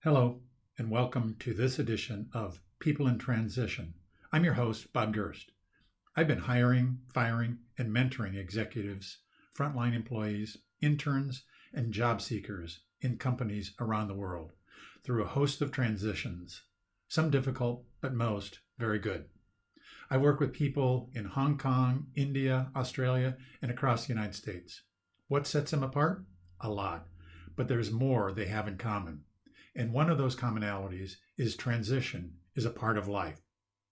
Hello, and welcome to this edition of People in Transition. I'm your host, Bob Durst. I've been hiring, firing, and mentoring executives, frontline employees, interns, and job seekers in companies around the world through a host of transitions, some difficult, but most very good. I work with people in Hong Kong, India, Australia, and across the United States. What sets them apart? A lot, but there's more they have in common. And one of those commonalities is transition is a part of life.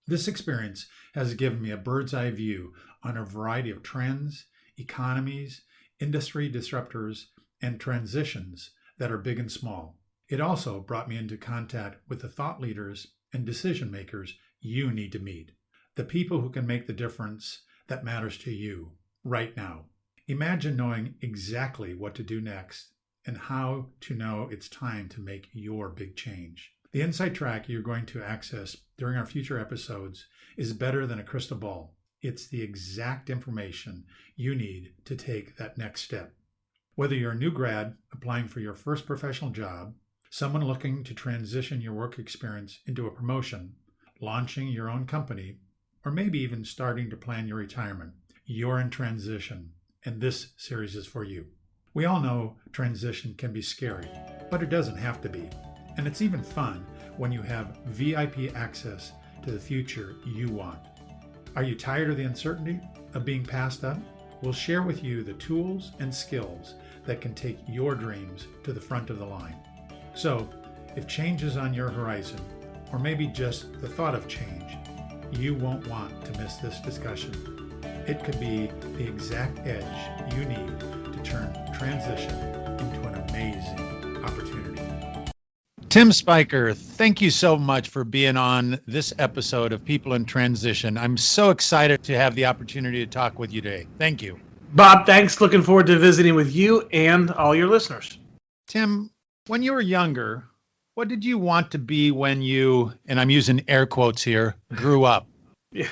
This experience has given me a bird's eye view on a variety of trends, economies, industry disruptors, and transitions that are big and small. It also brought me into contact with the thought leaders and decision makers you need to meet, the people who can make the difference that matters to you right now. Imagine knowing exactly what to do next and how to know it's time to make your big change. The insight track you're going to access during our future episodes is better than a crystal ball. It's the exact information you need to take that next step. Whether you're a new grad applying for your first professional job, someone looking to transition your work experience into a promotion, launching your own company, or maybe even starting to plan your retirement, you're in transition, and this series is for you. We all know transition can be scary, but it doesn't have to be. And it's even fun when you have VIP access to the future you want. Are you tired of the uncertainty of being passed up? We'll share with you the tools and skills that can take your dreams to the front of the line. So, if change is on your horizon, or maybe just the thought of change, you won't want to miss this discussion. It could be the exact edge you need to turn transition into an amazing opportunity. Tim Spiker, thank you so much for being on this episode of People in Transition. I'm so excited to have the opportunity to talk with you today. Thank you. Bob, thanks. Looking forward to visiting with you and all your listeners. Tim, when you were younger, what did you want to be when you, and I'm using air quotes here, grew up? Yeah.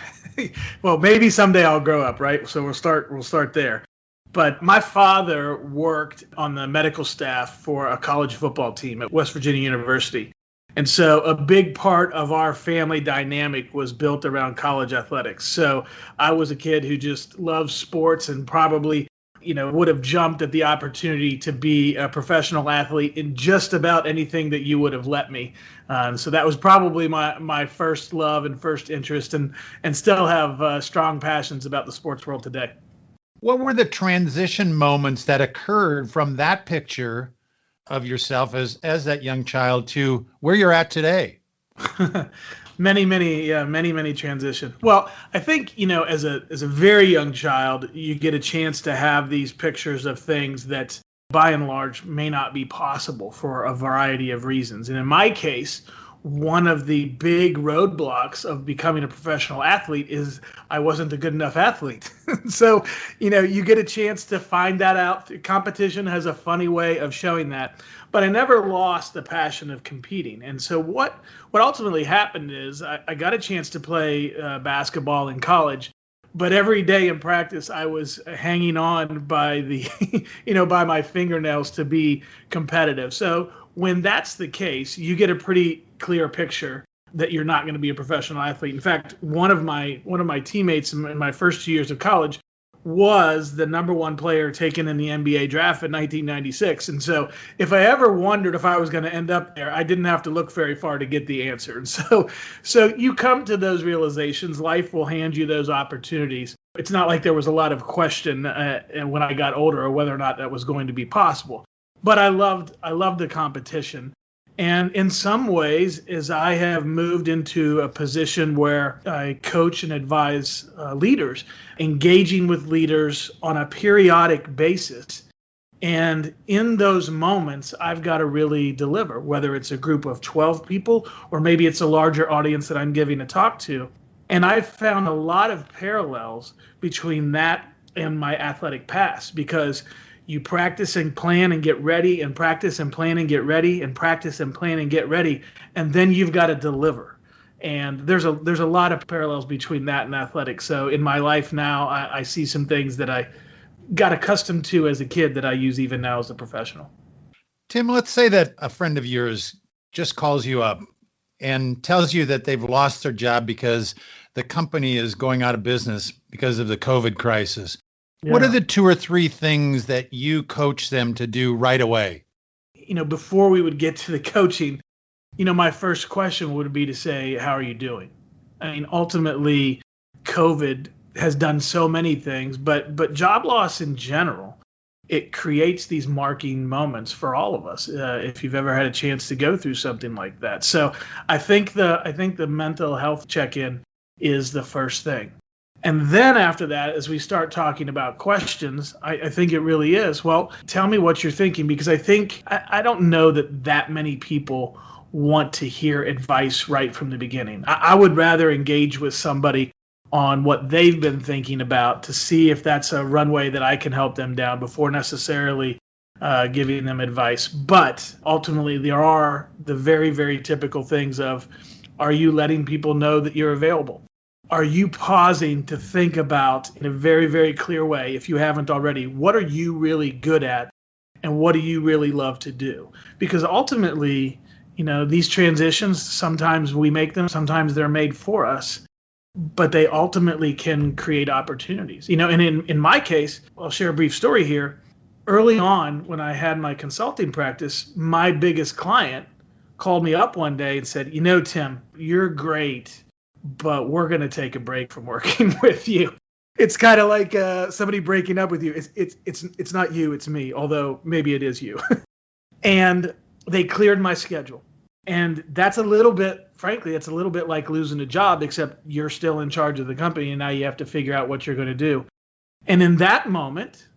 Well, maybe someday I'll grow up, right? So we'll start there. But my father worked on the medical staff for a college football team at West Virginia University. And so a big part of our family dynamic was built around college athletics. So I was a kid who just loved sports and probably, would have jumped at the opportunity to be a professional athlete in just about anything that you would have let me. So that was probably my first love and first interest, and still have strong passions about the sports world today. What were the transition moments that occurred from that picture of yourself as that young child to where you're at today? Many transition. Well, I think, as a very young child, you get a chance to have these pictures of things that by and large may not be possible for a variety of reasons. And in my case, one of the big roadblocks of becoming a professional athlete is I wasn't a good enough athlete. So, you get a chance to find that out. Competition has a funny way of showing that. But I never lost the passion of competing. And so what ultimately happened is I got a chance to play basketball in college. But every day in practice, I was hanging on by by my fingernails to be competitive. So when that's the case, you get a pretty clear picture that you're not going to be a professional athlete. In fact, one of my teammates in my first 2 years of college was the number one player taken in the NBA draft in 1996. And so if I ever wondered if I was going to end up there, I didn't have to look very far to get the answer. And so you come to those realizations. Life will hand you those opportunities. It's not like there was a lot of question when I got older or whether or not that was going to be possible. But I loved the competition. And in some ways, as I have moved into a position where I coach and advise leaders, engaging with leaders on a periodic basis. And in those moments, I've got to really deliver, whether it's a group of 12 people or maybe it's a larger audience that I'm giving a talk to. And I've found a lot of parallels between that and my athletic past, because you practice and plan and get ready, and practice and plan and get ready, and practice and plan and get ready, and then you've got to deliver. And there's a lot of parallels between that and athletics. So in my life now, I see some things that I got accustomed to as a kid that I use even now as a professional. Tim, let's say that a friend of yours just calls you up and tells you that they've lost their job because the company is going out of business because of the COVID crisis. Yeah. What are the 2 or 3 things that you coach them to do right away? Before we would get to the coaching, my first question would be to say, how are you doing? I mean, ultimately, COVID has done so many things, but job loss in general, it creates these marking moments for all of us. If you've ever had a chance to go through something like that, so I think the mental health check-in is the first thing, and then after that, as we start talking about questions, I think it really is, well, tell me what you're thinking, because I don't know that many people want to hear advice right from the beginning. I would rather engage with somebody on what they've been thinking about to see if that's a runway that I can help them down before necessarily giving them advice. But ultimately, there are the very, very typical things of, are you letting people know that you're available? Are you pausing to think about, in a very, very clear way, if you haven't already, what are you really good at and what do you really love to do? Because ultimately, these transitions, sometimes we make them, sometimes they're made for us, but they ultimately can create opportunities. And in my case, I'll share a brief story here. Early on, when I had my consulting practice, my biggest client called me up one day and said, Tim, you're great, but we're going to take a break from working with you. It's kind of like somebody breaking up with you. It's not you, it's me, although maybe it is you. And they cleared my schedule. And that's a little bit like losing a job, except you're still in charge of the company and now you have to figure out what you're going to do. And in that moment,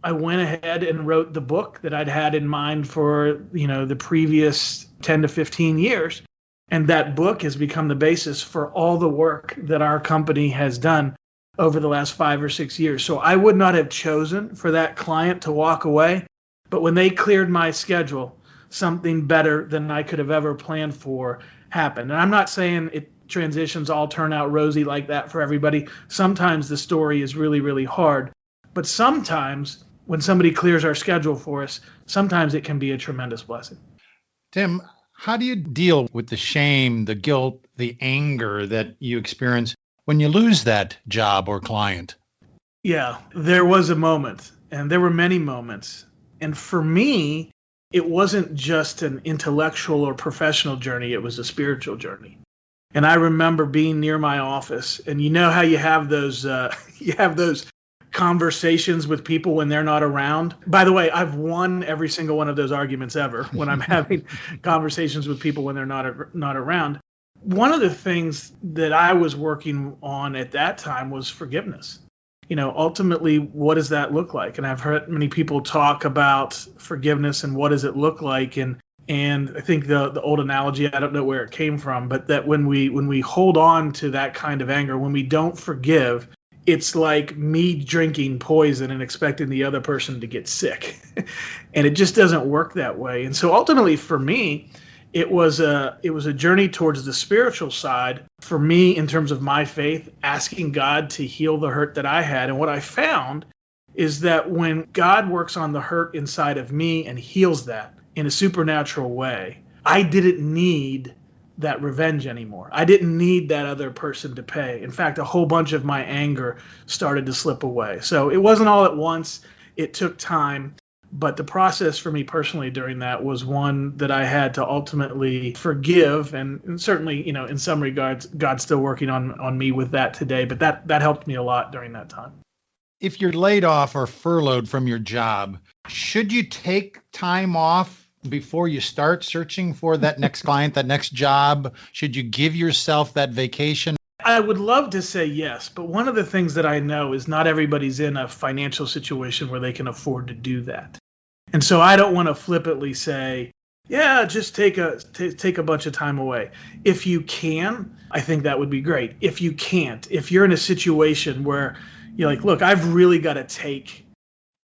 I went ahead and wrote the book that I'd had in mind for, the previous 10 to 15 years. And that book has become the basis for all the work that our company has done over the last 5 or 6 years. So I would not have chosen for that client to walk away, but when they cleared my schedule, something better than I could have ever planned for happened. And I'm not saying transitions all turn out rosy like that for everybody. Sometimes the story is really, really hard. But sometimes when somebody clears our schedule for us, sometimes it can be a tremendous blessing. Tim, how do you deal with the shame, the guilt, the anger that you experience when you lose that job or client? Yeah, there was a moment, and there were many moments. And for me, it wasn't just an intellectual or professional journey, it was a spiritual journey. And I remember being near my office, and how you have those conversations with people when they're not around. By the way, I've won every single one of those arguments ever when I'm having conversations with people when they're not around. One of the things that I was working on at that time was forgiveness. Ultimately, what does that look like? And I've heard many people talk about forgiveness and what does it look like. And I think the old analogy, I don't know where it came from, but that when we hold on to that kind of anger, when we don't forgive, it's like me drinking poison and expecting the other person to get sick. And it just doesn't work that way. And so ultimately for me, it was a journey towards the spiritual side for me in terms of my faith, asking God to heal the hurt that I had. And what I found is that when God works on the hurt inside of me and heals that in a supernatural way, I didn't need that revenge anymore. I didn't need that other person to pay. In fact, a whole bunch of my anger started to slip away. So it wasn't all at once. It took time. But the process for me personally during that was one that I had to ultimately forgive. And certainly, in some regards, God's still working on me with that today. But that helped me a lot during that time. If you're laid off or furloughed from your job, should you take time off before you start searching for that next client, that next job? Should you give yourself that vacation? I would love to say yes, but one of the things that I know is not everybody's in a financial situation where they can afford to do that. And so I don't want to flippantly say, yeah, just take a bunch of time away. If you can, I think that would be great. If you can't, if you're in a situation where you're like, look, I've really got to take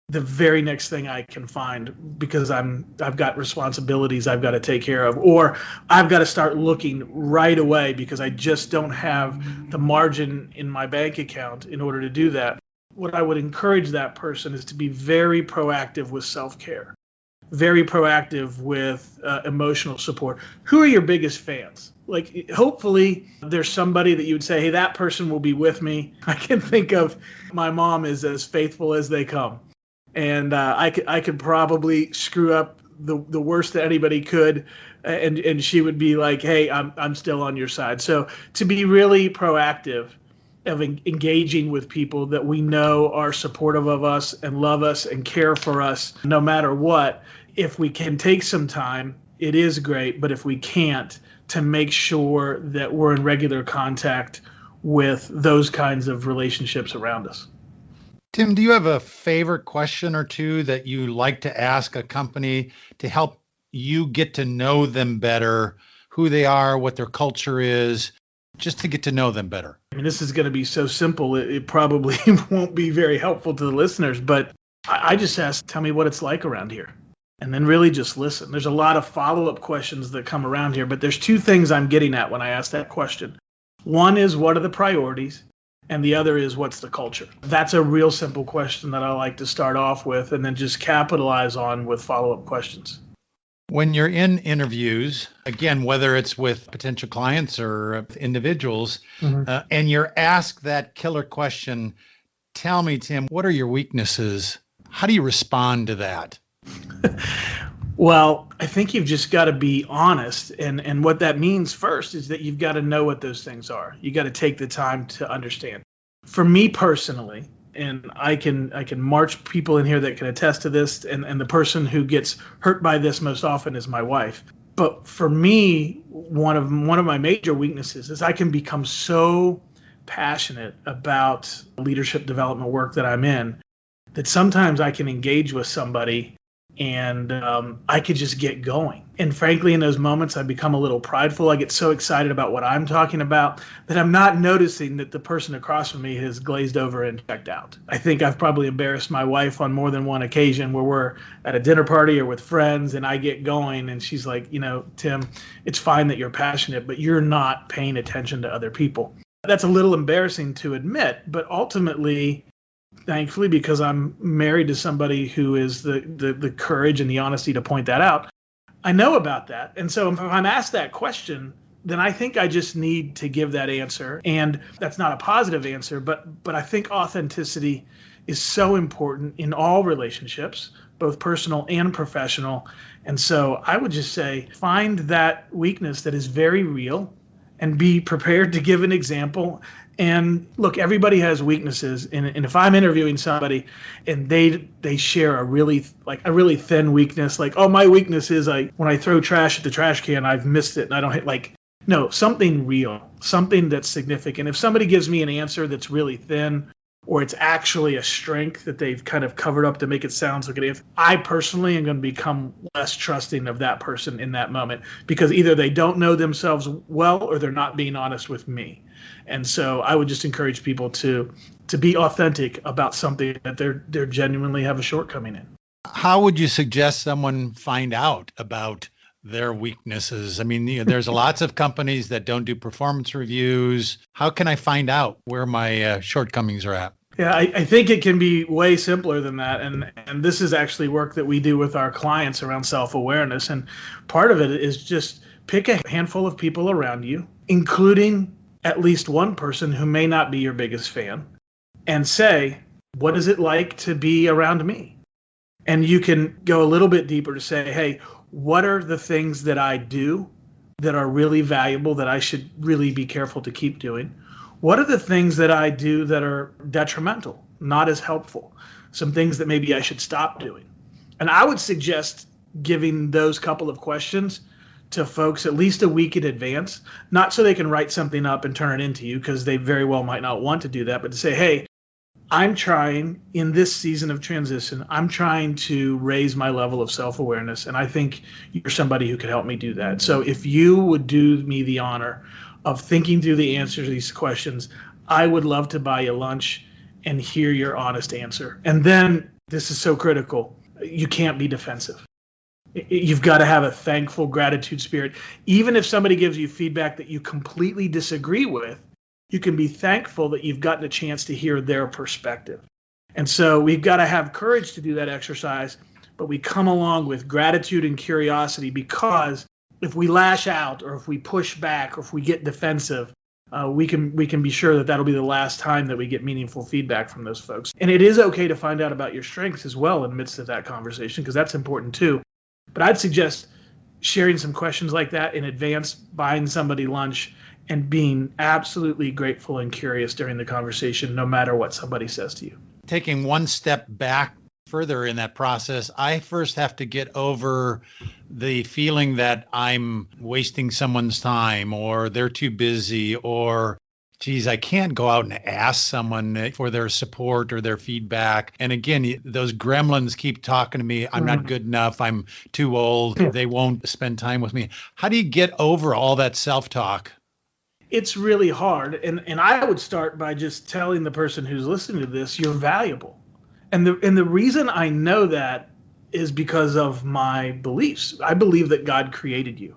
the very next thing I can find because I've got responsibilities I've got to take care of, or I've got to start looking right away because I just don't have the margin in my bank account in order to do that. What I would encourage that person is to be very proactive with self-care. very proactive with emotional support. Who are your biggest fans? Like, hopefully there's somebody that you would say, hey, that person will be with me. I can think of my mom is as faithful as they come. And I could probably screw up the worst that anybody could, and she would be like, hey, I'm still on your side. So to be really proactive of engaging with people that we know are supportive of us and love us and care for us no matter what. If we can take some time, it is great. But if we can't, to make sure that we're in regular contact with those kinds of relationships around us. Tim, do you have a favorite question or two that you like to ask a company to help you get to know them better, who they are, what their culture is, just to get to know them better? I mean, this is going to be so simple, it probably won't be very helpful to the listeners, but I just ask, tell me what it's like around here. And then really just listen. There's a lot of follow-up questions that come around here, but there's two things I'm getting at when I ask that question. One is, what are the priorities? And the other is, what's the culture? That's a real simple question that I like to start off with and then just capitalize on with follow-up questions. When you're in interviews, again, whether it's with potential clients or individuals, and you're asked that killer question, tell me, Tim, what are your weaknesses? How do you respond to that? Well, I think you've just got to be honest. And what that means first is that you've got to know what those things are. You got to take the time to understand. For me personally, and I can march people in here that can attest to this, and the person who gets hurt by this most often is my wife. But for me, one of my major weaknesses is I can become so passionate about leadership development work that I'm in that sometimes I can engage with somebody and I could just get going. And frankly, in those moments, I become a little prideful. I get so excited about what I'm talking about that I'm not noticing that the person across from me has glazed over and checked out. I think I've probably embarrassed my wife on more than one occasion where we're at a dinner party or with friends and I get going and she's like, Tim, it's fine that you're passionate, but you're not paying attention to other people. That's a little embarrassing to admit, but ultimately, thankfully, because I'm married to somebody who is the courage and the honesty to point that out, I know about that. And so if I'm asked that question, then I think I just need to give that answer. And that's not a positive answer, but I think authenticity is so important in all relationships, both personal and professional. And so I would just say, find that weakness that is very real and be prepared to give an example. And look, everybody has weaknesses. And if I'm interviewing somebody and they share a really thin weakness, like, oh, my weakness is when I throw trash at the trash can, I've missed it and I don't hit, no, something real, something that's significant. If somebody gives me an answer that's really thin, or it's actually a strength that they've kind of covered up to make it sound like it is, I personally am going to become less trusting of that person in that moment because either they don't know themselves well or they're not being honest with me. And so I would just encourage people to be authentic about something that they're genuinely have a shortcoming in. How would you suggest someone find out about their weaknesses? I mean, there's lots of companies that don't do performance reviews. How can I find out where my shortcomings are at? Yeah, I think it can be way simpler than that. And this is actually work that we do with our clients around self-awareness. And part of it is just pick a handful of people around you, including at least one person who may not be your biggest fan, and say, what is it like to be around me? And you can go a little bit deeper to say, hey, what are the things that I do that are really valuable that I should really be careful to keep doing? What are the things that I do that are detrimental, not as helpful? Some things that maybe I should stop doing. And I would suggest giving those couple of questions to folks at least a week in advance, not so they can write something up and turn it into you, because they very well might not want to do that, but to say, hey, I'm trying in this season of transition, I'm trying to raise my level of self-awareness, and I think you're somebody who could help me do that. So if you would do me the honor of thinking through the answers to these questions, I would love to buy you lunch and hear your honest answer. And then, this is so critical, you can't be defensive. You've got to have a thankful gratitude spirit. Even if somebody gives you feedback that you completely disagree with, you can be thankful that you've gotten a chance to hear their perspective. And so we've got to have courage to do that exercise, but we come along with gratitude and curiosity, because if we lash out or if we push back or if we get defensive, we can be sure that that'll be the last time that we get meaningful feedback from those folks. And it is okay to find out about your strengths as well in the midst of that conversation, because that's important too. But I'd suggest sharing some questions like that in advance, buying somebody lunch, and being absolutely grateful and curious during the conversation, no matter what somebody says to you. Taking one step back further in that process, I first have to get over the feeling that I'm wasting someone's time, or they're too busy, or geez, I can't go out and ask someone for their support or their feedback. And again, those gremlins keep talking to me. I'm not good enough. I'm too old. They won't spend time with me. How do you get over all that self-talk? It's really hard. And I would start by just telling the person who's listening to this, you're valuable. And the reason I know that is because of my beliefs. I believe that God created you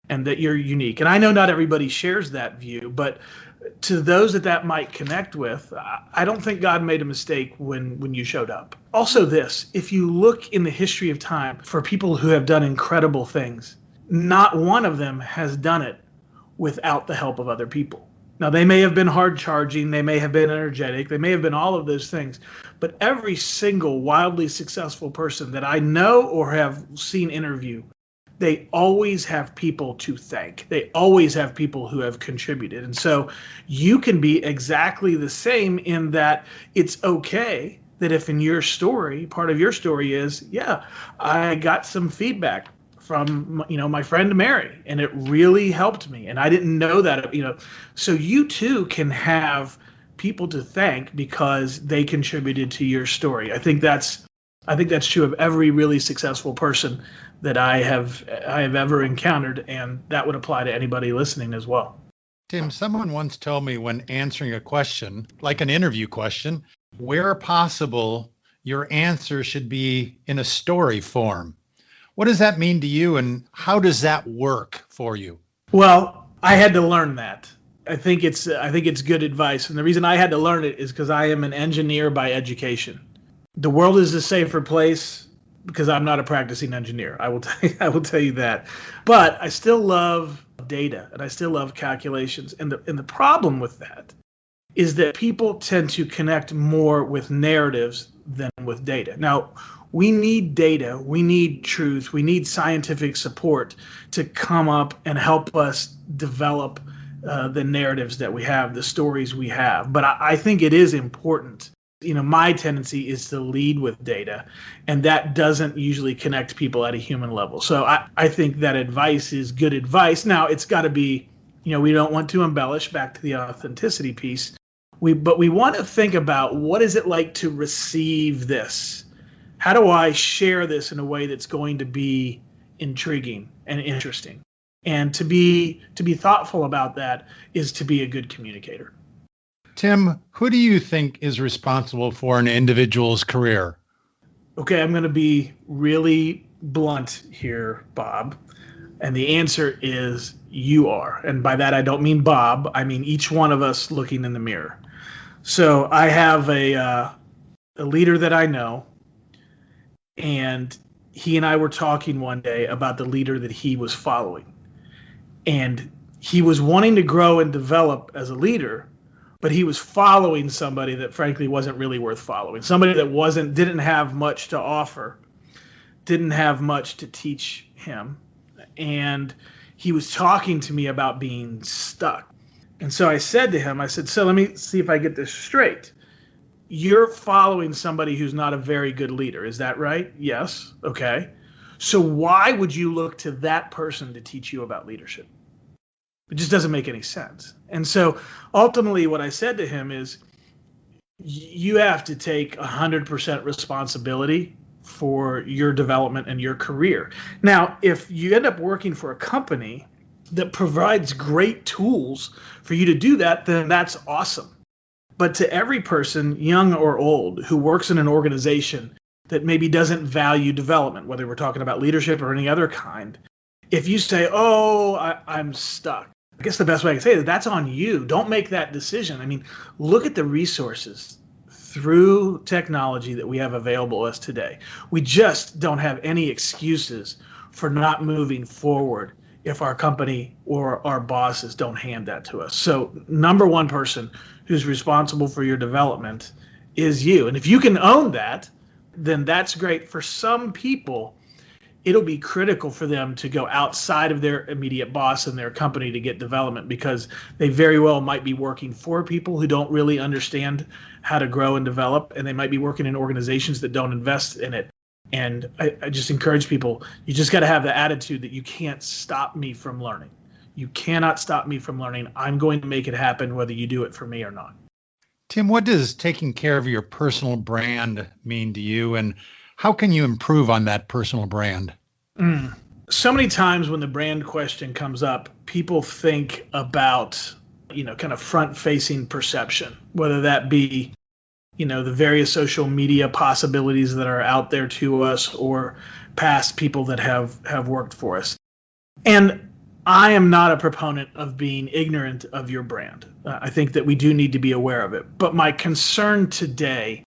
and that you're unique. And I know not everybody shares that view, but to those that might connect with, I don't think God made a mistake when you showed up. Also this, if you look in the history of time for people who have done incredible things, not one of them has done it without the help of other people. Now, they may have been hard charging, they may have been energetic, they may have been all of those things, but every single wildly successful person that I know or have seen interview, they always have people to thank. They always have people who have contributed. And so you can be exactly the same in that it's okay that if in your story, part of your story is, yeah, I got some feedback from my friend Mary, and it really helped me, and I didn't know that. So you too can have people to thank because they contributed to your story. I think that's true of every really successful person that I have ever encountered, and that would apply to anybody listening as well. Tim, someone once told me when answering a question, like an interview question, where possible, your answer should be in a story form. What does that mean to you, and how does that work for you? Well, I had to learn that. I think it's good advice, and the reason I had to learn it is because I am an engineer by education. The world is a safer place because I'm not a practicing engineer. I will tell you that. But I still love data and I still love calculations. And the problem with that is that people tend to connect more with narratives than with data. Now, we need data, we need truth, we need scientific support to come up and help us develop the narratives that we have, the stories we have. But I think it is important. My tendency is to lead with data, and that doesn't usually connect people at a human level. So I think that advice is good advice. Now, it's got to be, we don't want to embellish, back to the authenticity piece. But we want to think about, what is it like to receive this? How do I share this in a way that's going to be intriguing and interesting? And to be thoughtful about that is to be a good communicator. Tim, who do you think is responsible for an individual's career? Okay, I'm going to be really blunt here, Bob. And the answer is you are. And by that, I don't mean Bob. I mean each one of us looking in the mirror. So I have a leader that I know, and he and I were talking one day about the leader that he was following. And he was wanting to grow and develop as a leader, but he was following somebody that frankly wasn't really worth following. Somebody that didn't have much to offer, didn't have much to teach him. And he was talking to me about being stuck. And so I said to him, so let me see if I get this straight. You're following somebody who's not a very good leader. Is that right? Yes. Okay. So why would you look to that person to teach you about leadership? It just doesn't make any sense. And so ultimately what I said to him is, you have to take 100% responsibility for your development and your career. Now, if you end up working for a company that provides great tools for you to do that, then that's awesome. But to every person, young or old, who works in an organization that maybe doesn't value development, whether we're talking about leadership or any other kind, if you say, I'm stuck, I guess the best way I can say it is that's on you. Don't make that decision. I mean, look at the resources. through technology that we have available to us today. We just don't have any excuses for not moving forward if our company or our bosses don't hand that to us. So number one person who's responsible for your development is you. And if you can own that, then that's great. For some people, it'll be critical for them to go outside of their immediate boss and their company to get development, because they very well might be working for people who don't really understand how to grow and develop, and they might be working in organizations that don't invest in it. And I just encourage people, you just got to have the attitude that you can't stop me from learning. You cannot stop me from learning. I'm going to make it happen whether you do it for me or not. Tim, what does taking care of your personal brand mean to you, and how can you improve on that personal brand? So many times when the brand question comes up, people think about, kind of front-facing perception, whether that be, the various social media possibilities that are out there to us, or past people that have worked for us. And I am not a proponent of being ignorant of your brand. I think that we do need to be aware of it. But my concern today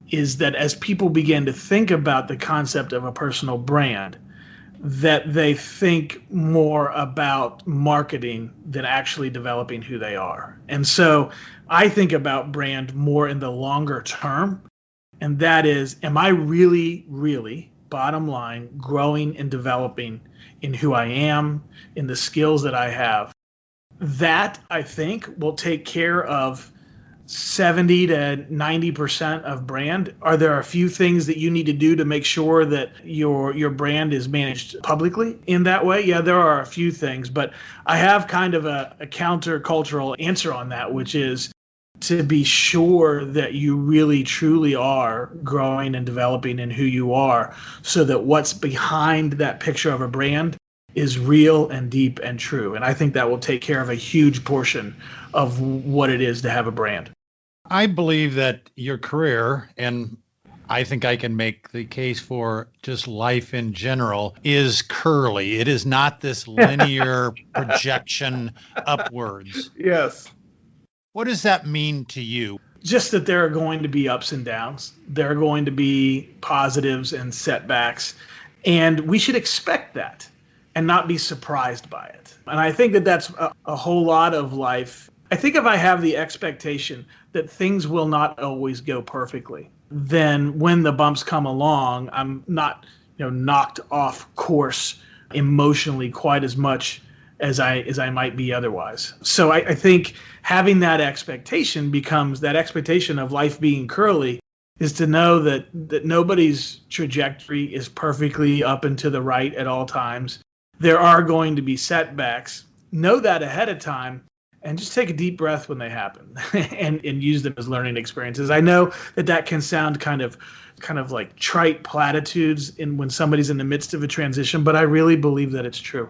is that as people begin to think about the concept of a personal brand, that they think more about marketing than actually developing who they are. And so I think about brand more in the longer term. And that is, am I really, really, bottom line, growing and developing in who I am, in the skills that I have? That, I think, will take care of 70 to 90% of brand. Are there a few things that you need to do to make sure that your brand is managed publicly in that way? Yeah, there are a few things, but I have kind of a counter-cultural answer on that, which is to be sure that you really truly are growing and developing in who you are, so that what's behind that picture of a brand is real and deep and true. And I think that will take care of a huge portion of what it is to have a brand. I believe that your career, and I think I can make the case for just life in general, is curly. It is not this linear projection upwards. Yes. What does that mean to you? Just that there are going to be ups and downs. There are going to be positives and setbacks. And we should expect that and not be surprised by it. And I think that that's a whole lot of life. I think if I have the expectation that things will not always go perfectly, then when the bumps come along, I'm not, knocked off course emotionally quite as much as I might be otherwise. So I think having that expectation becomes that expectation of life being curly, is to know that nobody's trajectory is perfectly up and to the right at all times. There are going to be setbacks. Know that ahead of time, and just take a deep breath when they happen and use them as learning experiences. I know that can sound kind of like trite platitudes when somebody's in the midst of a transition, but I really believe that it's true.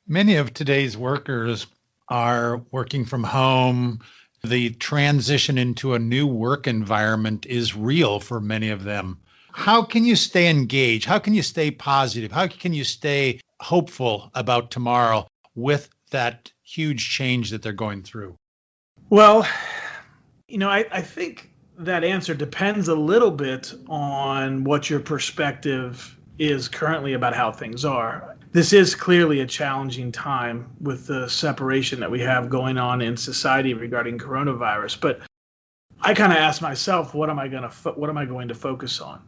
Many of today's workers are working from home. The transition into a new work environment is real for many of them. How can you stay engaged? How can you stay positive? How can you stay hopeful about tomorrow with that huge change that they're going through? Well, I think that answer depends a little bit on what your perspective is currently about how things are. This is clearly a challenging time with the separation that we have going on in society regarding coronavirus. But I kind of ask myself, what am I going to focus on?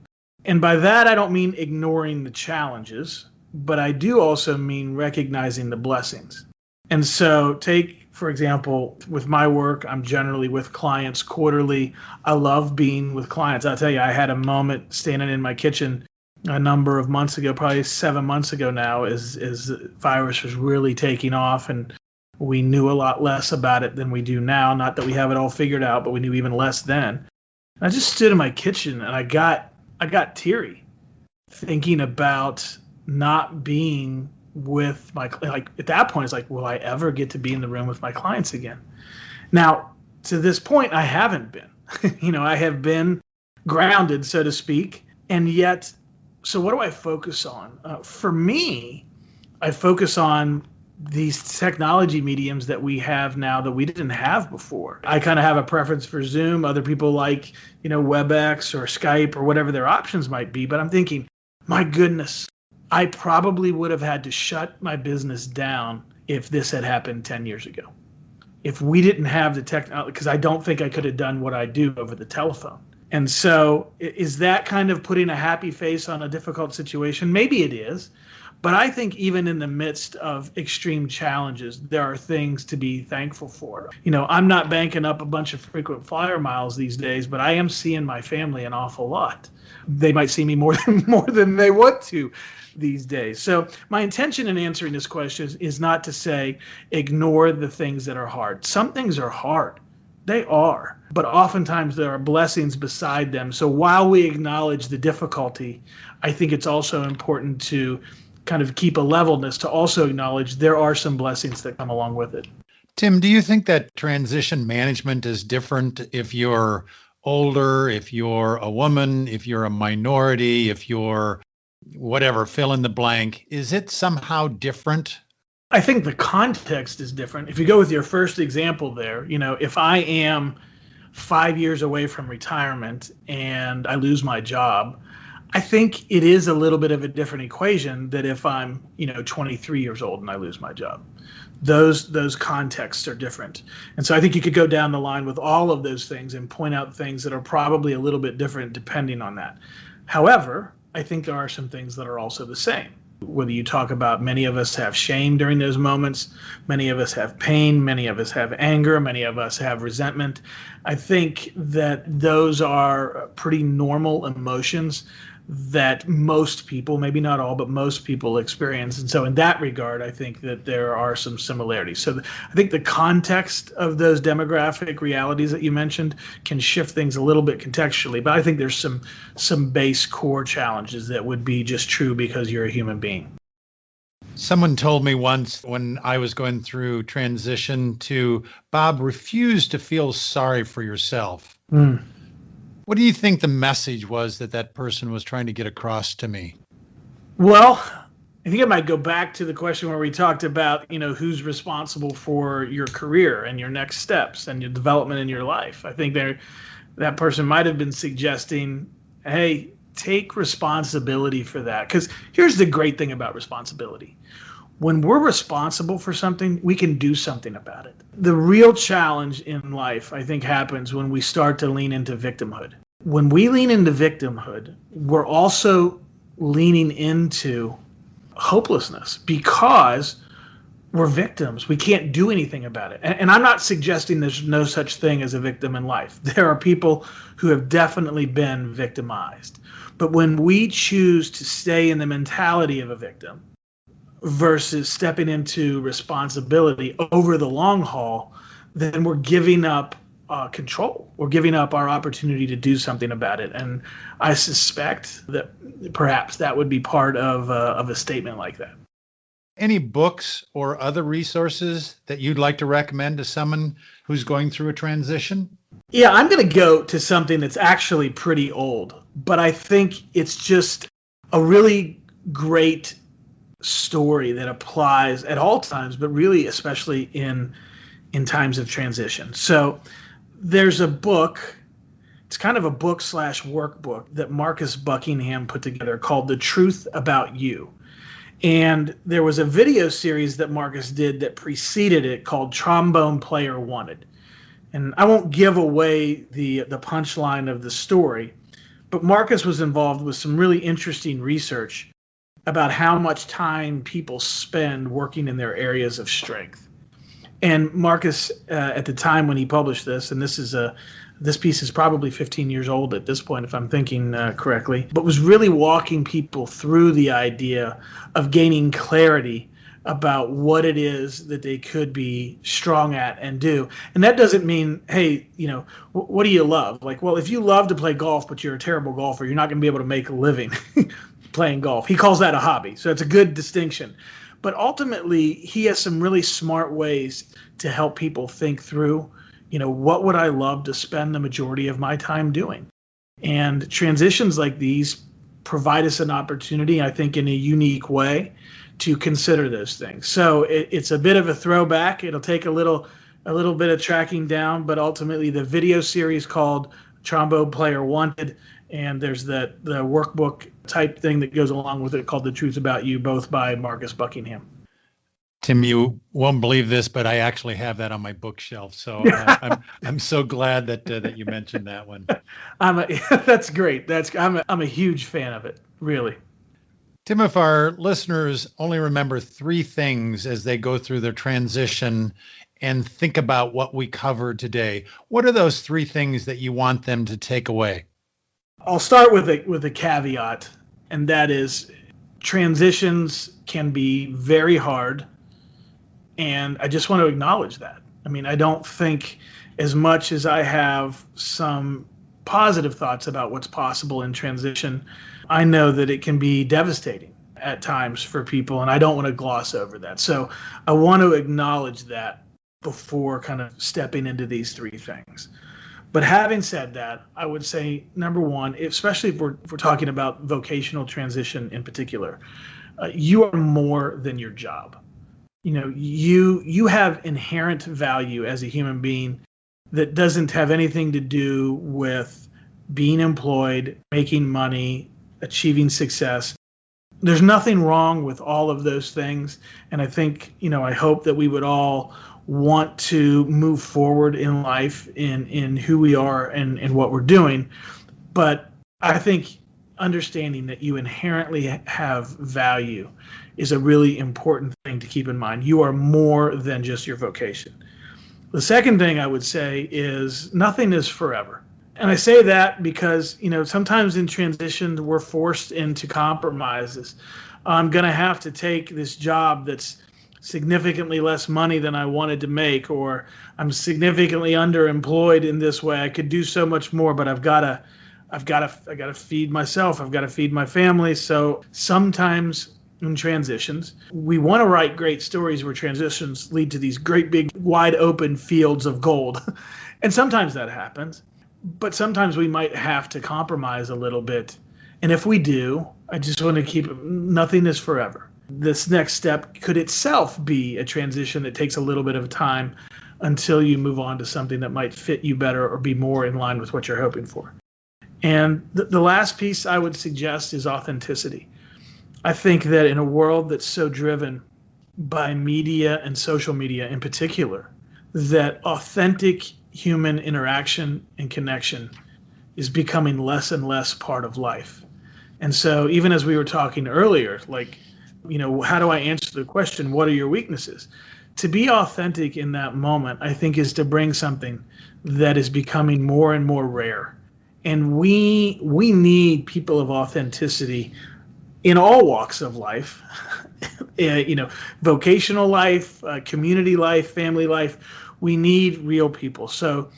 And by that, I don't mean ignoring the challenges, but I do also mean recognizing the blessings. And so take, for example, with my work, I'm generally with clients quarterly. I love being with clients. I'll tell you, I had a moment standing in my kitchen a number of months ago, probably 7 months ago now, as the virus was really taking off, and we knew a lot less about it than we do now. Not that we have it all figured out, but we knew even less then. And I just stood in my kitchen and I got teary thinking about not being with at that point, it's like, will I ever get to be in the room with my clients again? Now, to this point, I haven't been. I have been grounded, so to speak, and yet. So what do I focus on? For me, I focus on these technology mediums that we have now that we didn't have before. I kind of have a preference for Zoom. Other people like, WebEx or Skype or whatever their options might be. But I'm thinking, my goodness, I probably would have had to shut my business down if this had happened 10 years ago. If we didn't have the technology, because I don't think I could have done what I do over the telephone. And so is that kind of putting a happy face on a difficult situation? Maybe it is. But I think even in the midst of extreme challenges, there are things to be thankful for. I'm not banking up a bunch of frequent flyer miles these days, but I am seeing my family an awful lot. They might see me more than they want to these days. So my intention in answering this question is not to say ignore the things that are hard. Some things are hard. They are. But oftentimes there are blessings beside them. So while we acknowledge the difficulty, I think it's also important to kind of keep a levelness to also acknowledge there are some blessings that come along with it. Tim, do you think that transition management is different if you're older, if you're a woman, if you're a minority, if you're whatever, fill in the blank? Is it somehow different? I think the context is different. If you go with your first example there, if I am 5 years away from retirement and I lose my job, I think it is a little bit of a different equation than if I'm, 23 years old and I lose my job. Those contexts are different. And so I think you could go down the line with all of those things and point out things that are probably a little bit different depending on that. However, I think there are some things that are also the same. Whether you talk about many of us have shame during those moments, many of us have pain, many of us have anger, many of us have resentment. I think that those are pretty normal emotions that most people, maybe not all, but most people experience. And so in that regard, I think that there are some similarities. So I think the context of those demographic realities that you mentioned can shift things a little bit contextually, but I think there's some base core challenges that would be just true because you're a human being. Someone told me once when I was going through transition to, Bob, refuse to feel sorry for yourself. What do you think the message was that person was trying to get across to me? Well, I think it might go back to the question where we talked about, who's responsible for your career and your next steps and your development in your life. I think that person might have been suggesting, hey, take responsibility for that. Because here's the great thing about responsibility. When we're responsible for something, we can do something about it. The real challenge in life, I think, happens when we start to lean into victimhood. When we lean into victimhood, we're also leaning into hopelessness because we're victims. We can't do anything about it. And I'm not suggesting there's no such thing as a victim in life. There are people who have definitely been victimized. But when we choose to stay in the mentality of a victim, versus stepping into responsibility over the long haul, then we're giving up control. We're giving up our opportunity to do something about it. And I suspect that perhaps that would be part of a statement like that. Any books or other resources that you'd like to recommend to someone who's going through a transition? Yeah, I'm going to go to something that's actually pretty old, but I think it's just a really great story that applies at all times, but really especially in times of transition. So there's a book, it's kind of a book / workbook that Marcus Buckingham put together called The Truth About You. And there was a video series that Marcus did that preceded it called Trombone Player Wanted. And I won't give away the punchline of the story, but Marcus was involved with some really interesting research about how much time people spend working in their areas of strength. And Marcus, at the time when he published this, and this piece is probably 15 years old at this point, if I'm thinking correctly, but was really walking people through the idea of gaining clarity about what it is that they could be strong at and do. And that doesn't mean, hey, what do you love? Like, well, if you love to play golf, but you're a terrible golfer, you're not going to be able to make a living playing golf. He calls that a hobby. So it's a good distinction. But ultimately, he has some really smart ways to help people think through, what would I love to spend the majority of my time doing? And transitions like these provide us an opportunity, I think, in a unique way to consider those things. So it's a bit of a throwback. It'll take a little bit of tracking down, but ultimately the video series called Trombone Player Wanted, and there's the workbook type thing that goes along with it called The Truth About You, both by Marcus Buckingham. Tim, you won't believe this, but I actually have that on my bookshelf. So I'm so glad that you mentioned that one. That's great. I'm a huge fan of it, really. Tim, if our listeners only remember three things as they go through their transition and think about what we covered today, what are those three things that you want them to take away? I'll start with a caveat, and that is transitions can be very hard, and I just want to acknowledge that. I mean, I don't think, as much as I have some positive thoughts about what's possible in transition, I know that it can be devastating at times for people, and I don't want to gloss over that. So I want to acknowledge that before kind of stepping into these three things. But having said that, I would say, number one, especially if we're talking about vocational transition in particular, you are more than your job. You know, you have inherent value as a human being that doesn't have anything to do with being employed, making money, achieving success. There's nothing wrong with all of those things. And I think, I hope that we would all want to move forward in life in who we are and what we're doing. But I think understanding that you inherently have value is a really important thing to keep in mind. You are more than just your vocation. The second thing I would say is nothing is forever. And I say that because, sometimes in transition, we're forced into compromises. I'm going to have to take this job that's significantly less money than I wanted to make, or I'm significantly underemployed in this way. I could do so much more, but I've got to feed myself. I've got to feed my family. So sometimes in transitions, we want to write great stories where transitions lead to these great big wide open fields of gold. And sometimes that happens, but sometimes we might have to compromise a little bit. And if we do, I just want to keep nothing is forever. This next step could itself be a transition that takes a little bit of time until you move on to something that might fit you better or be more in line with what you're hoping for. And the last piece I would suggest is authenticity. I think that in a world that's so driven by media and social media in particular, that authentic human interaction and connection is becoming less and less part of life. And so even as we were talking earlier, how do I answer the question, what are your weaknesses? To be authentic in that moment, I think, is to bring something that is becoming more and more rare. And we need people of authenticity in all walks of life, vocational life, community life, family life. We need real people. So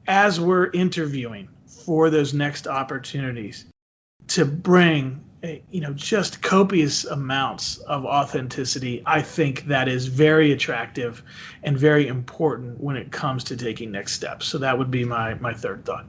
as we're interviewing for those next opportunities, to bring just copious amounts of authenticity, I think that is very attractive and very important when it comes to taking next steps. So that would be my third thought.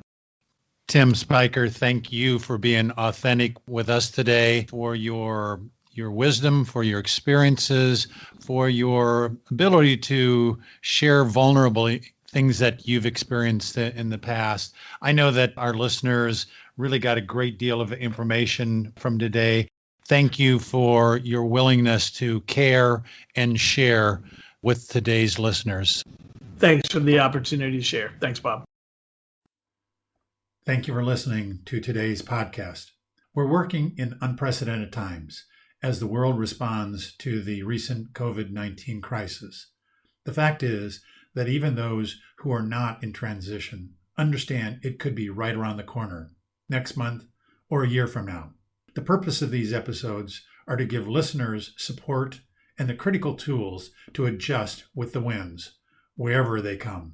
Tim Spiker, thank you for being authentic with us today, for your wisdom, for your experiences, for your ability to share vulnerably things that you've experienced in the past. I know that our listeners really got a great deal of information from today. Thank you for your willingness to care and share with today's listeners. Thanks for the opportunity to share. Thanks, Bob. Thank you for listening to today's podcast. We're working in unprecedented times as the world responds to the recent COVID-19 crisis. The fact is that even those who are not in transition understand it could be right around the corner, next month, or a year from now. The purpose of these episodes are to give listeners support and the critical tools to adjust with the winds, wherever they come.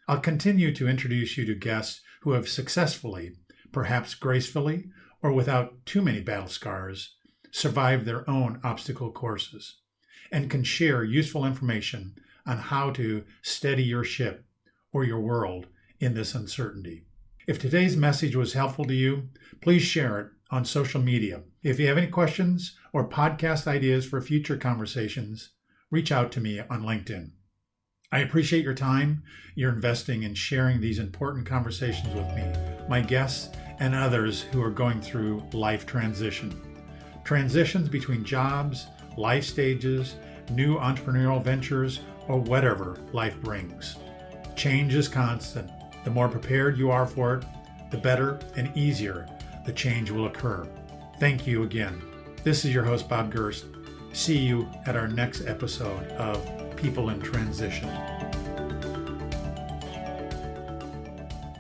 I'll continue to introduce you to guests who have successfully, perhaps gracefully, or without too many battle scars, survived their own obstacle courses, and can share useful information on how to steady your ship or your world in this uncertainty. If today's message was helpful to you, please share it on social media. If you have any questions or podcast ideas for future conversations, reach out to me on LinkedIn. I appreciate your time you're investing in sharing these important conversations with me, my guests, and others who are going through life transition. Transitions between jobs, life stages, new entrepreneurial ventures, or whatever life brings. Change is constant. The more prepared you are for it, the better and easier the change will occur. Thank you again. This is your host, Bob Gerst. See you at our next episode of People in Transition.